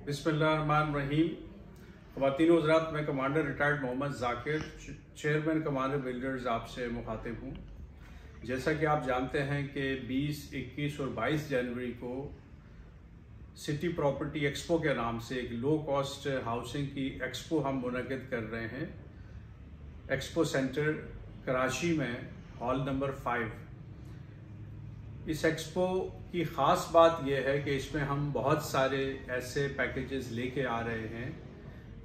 बिस्मिल्लाहिर्रहमानिर्रहीम। ख़वातीन व हज़रात, मैं commander retired Mohammad Zakir, chairman Commander Builders आपसे मुखातिब हूँ। जैसा कि आप जानते हैं कि 20, 21 और 22 जनवरी को सिटी प्रॉपर्टी एक्सपो के नाम से एक लो कॉस्ट हाउसिंग की एक्सपो हम मुनक़िद कर रहे हैं एक्सपो सेंटर कराची में, हॉल नंबर 5। इस एक्सपो की ख़ास बात यह है कि इसमें हम बहुत सारे ऐसे पैकेजेस लेके आ रहे हैं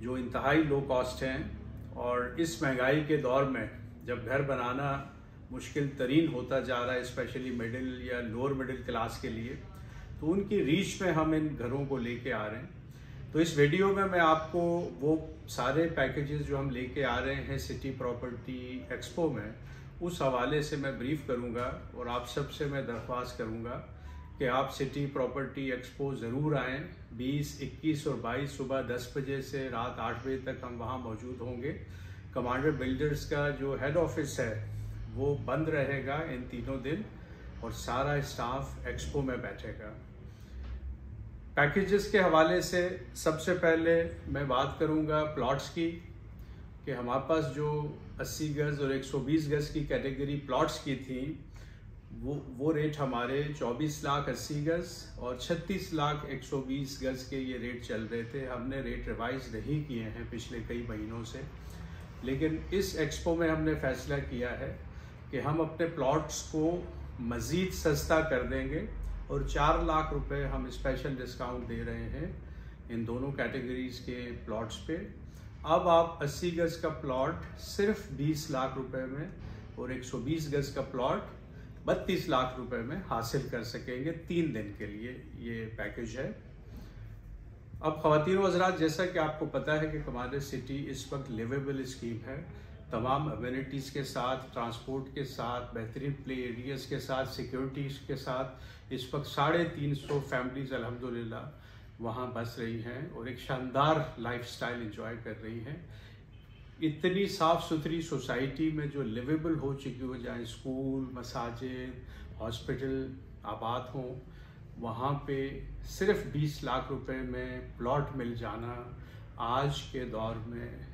जो इंतहाई लो कॉस्ट हैं। और इस महंगाई के दौर में जब घर बनाना मुश्किल तरीन होता जा रहा है, स्पेशली मिडिल या लोअर मिडिल क्लास के लिए, तो उनकी रीच में हम इन घरों को लेके आ रहे हैं। तो इस वीडियो में मैं आपको वो सारे पैकेजेस जो हम लेके आ रहे हैं सिटी प्रॉपर्टी एक्सपो में, उस हवाले से मैं ब्रीफ करूंगा। और आप सबसे मैं दरख्वास्त करूंगा कि आप सिटी प्रॉपर्टी एक्सपो ज़रूर आएँ। 20, 21 और 22 सुबह 10 बजे से रात 8 बजे तक हम वहाँ मौजूद होंगे। कमांडर बिल्डर्स का जो हेड ऑफिस है वो बंद रहेगा इन तीनों दिन, और सारा स्टाफ एक्सपो में बैठेगा। पैकेजेस के हवाले से सबसे पहले मैं बात करूंगा प्लॉट्स की, कि हमारे पास जो 80 गज़ और 120 गज़ की कैटेगरी प्लॉट्स की थी, वो रेट हमारे 24 लाख 80 गज़ और 36 लाख 120 गज़ के ये रेट चल रहे थे। हमने रेट रिवाइज नहीं किए हैं पिछले कई महीनों से, लेकिन इस एक्सपो में हमने फैसला किया है कि हम अपने प्लॉट्स को मज़ीद सस्ता कर देंगे और 4 लाख रुपए हम स्पेशल डिस्काउंट दे रहे हैं इन दोनों कैटेगरीज के प्लॉट्स पे। अब आप 80 गज़ का प्लॉट सिर्फ 20 लाख रुपए में और 120 गज़ का प्लॉट 32 लाख रुपए में हासिल कर सकेंगे। 3 दिन के लिए ये पैकेज है। अब ख़वातीन व हज़रात, जैसा कि आपको पता है कि कमांडर सिटी इस वक्त लिवेबल स्कीम है, तमाम अम्यूनिटीज़ के साथ, ट्रांसपोर्ट के साथ, बेहतरीन प्ले एरियाज़ के साथ, सिक्योरिटीज़ के साथ इस वक्त 350 फैमिलीज़ अल्हम्दुलिल्लाह वहाँ बस रही हैं और एक शानदार लाइफस्टाइल एंजॉय कर रही हैं। इतनी साफ़ सुथरी सोसाइटी में जो लिवेबल हो चुकी हो, जहाँ स्कूल, मसाजिद, हॉस्पिटल आबाद हों, वहाँ पे सिर्फ 20 लाख रुपए में प्लॉट मिल जाना आज के दौर में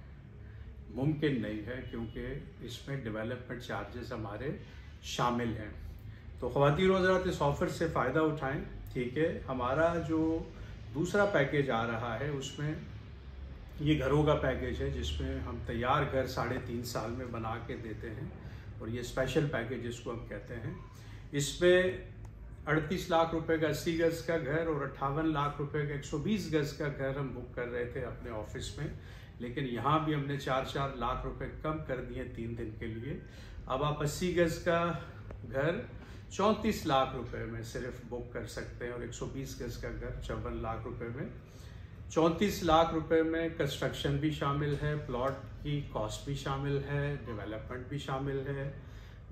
मुमकिन नहीं है, क्योंकि इसमें डेवलपमेंट चार्जेस हमारे शामिल हैं। तो ख़वातीन व हज़रात, इस ऑफ़र से फ़ायदा उठाएं। ठीक है, हमारा जो दूसरा पैकेज आ रहा है उसमें ये घरों का पैकेज है, जिसमें हम तैयार घर 3.5 साल में बना के देते हैं, और ये स्पेशल पैकेज इसको हम कहते हैं। इसमें 38 लाख रुपए का 80 गज़ का घर और 58 लाख रुपए का 120 गज़ का घर हम बुक कर रहे थे अपने ऑफिस में, लेकिन यहाँ भी हमने 4-4 लाख रुपए कम कर दिए 3 दिन के लिए। अब आप 80 गज़ का घर 34 लाख रुपए में सिर्फ बुक कर सकते हैं और 120 गज़ का घर 54 लाख रुपए में। 34 लाख रुपए में कंस्ट्रक्शन भी शामिल है, प्लॉट की कॉस्ट भी शामिल है, डेवलपमेंट भी शामिल है।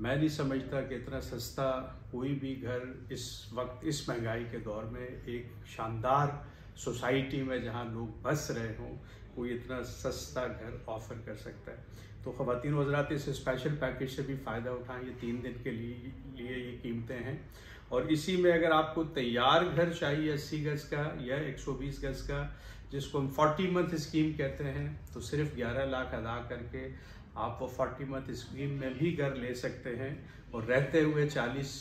मैं नहीं समझता कि इतना सस्ता कोई भी घर इस वक्त इस महंगाई के दौर में एक शानदार सोसाइटी में जहां लोग बस रहे हों, कोई इतना सस्ता घर ऑफर कर सकता है। तो ख़वातीन व हज़रात, इस स्पेशल पैकेज से भी फ़ायदा उठाएं। ये 3 दिन के लिए ये कीमतें हैं, और इसी में अगर आपको तैयार घर चाहिए 80 गज़ का या 120 गज़ का, जिसको हम 40 मंथ स्कीम कहते हैं, तो सिर्फ 11 लाख अदा करके आप वो 40 मंथ स्कीम में भी घर ले सकते हैं, और रहते हुए 40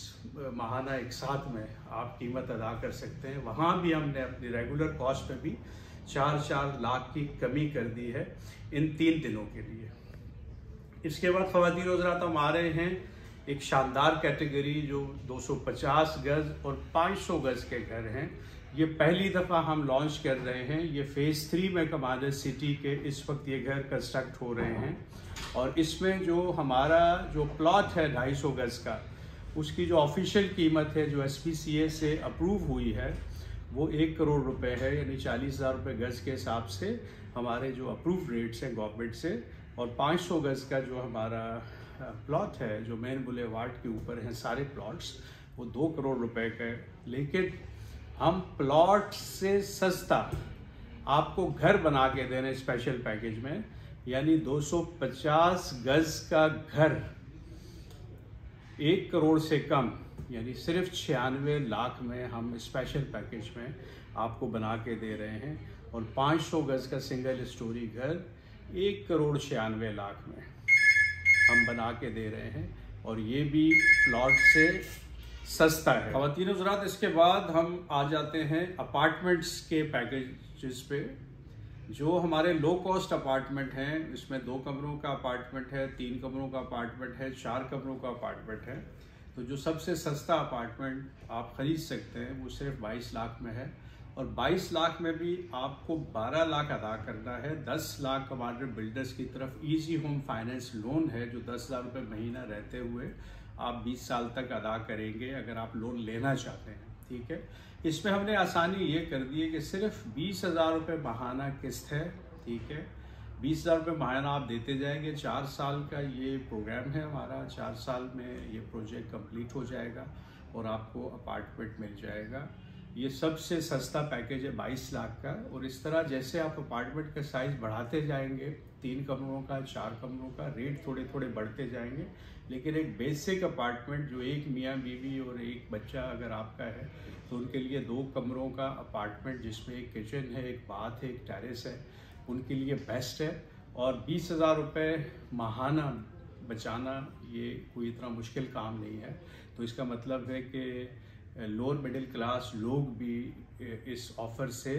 माहाना एक साथ में आप कीमत अदा कर सकते हैं। वहाँ भी हमने अपनी रेगुलर कॉस्ट में भी 4-4 लाख की कमी कर दी है इन 3 दिनों के लिए। इसके बाद ख़वातीन व हज़रात, हम आ रहे हैं एक शानदार कैटेगरी जो 250 गज़ और 500 गज़ के घर हैं। ये पहली दफ़ा हम लॉन्च कर रहे हैं। ये फेज़ 3 में कमांडर सिटी के इस वक्त ये घर कंस्ट्रक्ट हो रहे हैं, और इसमें जो हमारा जो प्लॉट है 250 गज़ का, उसकी जो ऑफिशियल कीमत है जो SPCA से अप्रूव हुई है वो 1 करोड़ रुपए है, यानी 40,000 रुपये गज़ के हिसाब से हमारे जो अप्रूव रेट्स हैं गवर्नमेंट से। और 500 गज़ का जो हमारा प्लॉट है जो मेन बुलेवार्ड के ऊपर हैं सारे प्लॉट्स, वो 2 करोड़ रुपए का है। लेकिन हम प्लॉट से सस्ता आपको घर बना के दे रहे हैं स्पेशल पैकेज में, यानी 250 गज़ का घर 1 करोड़ से कम, यानी सिर्फ 96 लाख में हम स्पेशल पैकेज में आपको बना के दे रहे हैं। और 500 गज का सिंगल स्टोरी घर 1,96,00,000 में हम बना के दे रहे हैं, और ये भी प्लॉट से सस्ता है। ख़वातीन हज़रात, इसके बाद हम आ जाते हैं अपार्टमेंट्स के पैकेजेस पे। जो हमारे लो कॉस्ट अपार्टमेंट हैं, इसमें 2 कमरों का अपार्टमेंट है, 3 कमरों का अपार्टमेंट है, 4 कमरों का अपार्टमेंट है। तो जो सबसे सस्ता अपार्टमेंट आप ख़रीद सकते हैं वो सिर्फ 22 लाख में है, और 22 लाख में भी आपको 12 लाख अदा करना है। 10 लाख हमारे बिल्डर्स की तरफ इजी होम फाइनेंस लोन है, जो 10,000 रुपये महीना रहते हुए आप 20 साल तक अदा करेंगे अगर आप लोन लेना चाहते हैं। ठीक है, इसमें हमने आसानी ये कर दी है कि सिर्फ 20,000 रुपये माहाना किस्त है। ठीक है, 20,000 रुपये माहाना आप देते जाएंगे। 4 साल का ये प्रोग्राम है हमारा। 4 साल में ये प्रोजेक्ट कंप्लीट हो जाएगा और आपको अपार्टमेंट मिल जाएगा। ये सबसे सस्ता पैकेज है 22 लाख का। और इस तरह जैसे आप अपार्टमेंट का साइज़ बढ़ाते जाएंगे, 3 कमरों का, 4 कमरों का, रेट थोड़े थोड़े बढ़ते जाएंगे। लेकिन एक बेसिक अपार्टमेंट जो एक मियाँ बीवी और एक बच्चा अगर आपका है, तो उनके लिए 2 कमरों का अपार्टमेंट जिसमें एक किचन है, एक बाथ है, एक टेरेस है, उनके लिए बेस्ट है। और 20,000 रुपये माहाना बचाना ये कोई इतना मुश्किल काम नहीं है। तो इसका मतलब है कि लोअर मिडिल क्लास लोग भी इस ऑफ़र से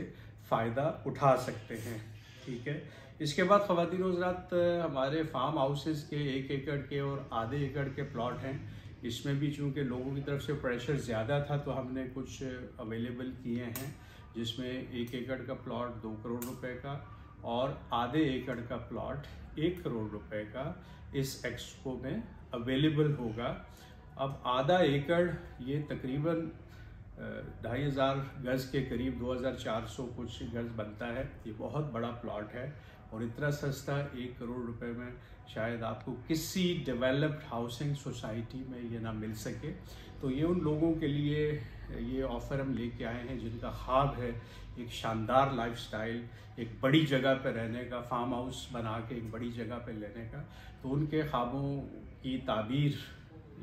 फ़ायदा उठा सकते हैं। ठीक है, इसके बाद ख़वातीन हज़रात, हमारे फार्म हाउसेस के 1 एकड़ के और आधे एकड़ के प्लॉट हैं। इसमें भी चूँकि लोगों की तरफ से प्रेशर ज़्यादा था तो हमने कुछ अवेलेबल किए हैं, जिसमें 1 एकड़ का प्लॉट 2 करोड़ रुपए का और आधे एकड़ का प्लॉट 1 करोड़ रुपए का इस एक्सपो में अवेलेबल होगा। अब आधा एकड़ ये तकरीबन 2,500 गज के करीब 2,400 कुछ गज बनता है। ये बहुत बड़ा प्लॉट है और इतना सस्ता 1 करोड़ रुपए में शायद आपको किसी डेवलप्ड हाउसिंग सोसाइटी में ये ना मिल सके। तो ये उन लोगों के लिए ये ऑफ़र हम लेके आए हैं जिनका ख्वाब है एक शानदार लाइफस्टाइल, एक बड़ी जगह पर रहने का, फार्म हाउस बना के एक बड़ी जगह पर लेने का। तो उनके ख्वाबों की ताबीर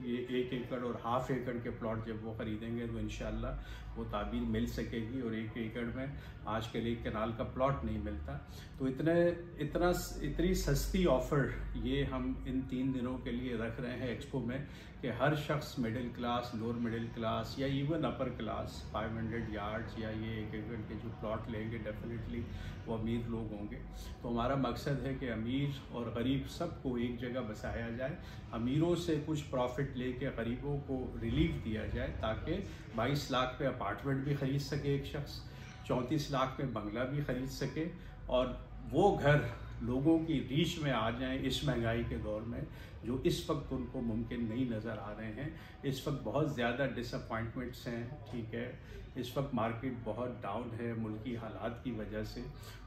ये 1 एकड़ और हाफ एकड़ के प्लॉट जब वो ख़रीदेंगे तो इंशाल्लाह वो ताबीर मिल सकेगी। और 1 एकड़ में आजकल 1 कनाल का प्लॉट नहीं मिलता। तो इतनी सस्ती ऑफ़र ये हम इन 3 दिनों के लिए रख रहे हैं एक्सपो में, कि हर शख्स middle class, lower middle class या इवन अपर क्लास 500 यार्ड्स या ये 1 एकड़ के जो प्लॉट लेंगे डेफिनेटली वो अमीर लोग होंगे। तो हमारा मकसद है कि अमीर और गरीब सबको एक जगह बसाया जाए, अमीरों से कुछ प्रॉफिट लेके गरीबों को रिलीफ दिया जाए, ताकि 22 लाख पे अपार्टमेंट भी ख़रीद सके एक शख्स, 34 लाख में बंगला भी ख़रीद सके, और वो घर लोगों की रीच में आ जाएं इस महंगाई के दौर में, जो इस वक्त उनको मुमकिन नहीं नज़र आ रहे हैं। इस वक्त बहुत ज़्यादा डिसअपॉइंटमेंट्स हैं। ठीक है, इस वक्त मार्केट बहुत डाउन है मुल्की हालात की वजह से,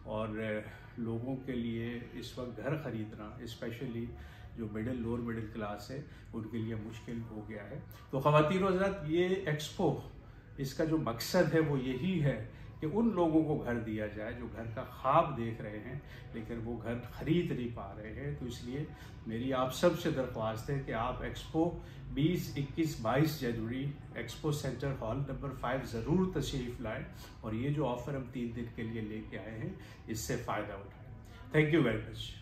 और लोगों के लिए इस वक्त घर ख़रीदना, स्पेशली जो मिडिल लोअर मिडिल क्लास है, उनके लिए मुश्किल हो गया है। तो ख़वातीन और हज़रात, ये एक्सपो, इसका जो मकसद है वो यही है कि उन लोगों को घर दिया जाए जो घर का ख्वाब देख रहे हैं लेकिन वो घर ख़रीद नहीं पा रहे हैं। तो इसलिए मेरी आप सब से दरख्वास्त है कि आप एक्सपो 20, 21, 22 जनवरी एक्सपो सेंटर हॉल नंबर 5 ज़रूर तशरीफ़ लाएँ, और ये जो ऑफ़र हम 3 दिन के लिए लेके आए हैं इससे फ़ायदा उठाएँ। Thank you very much.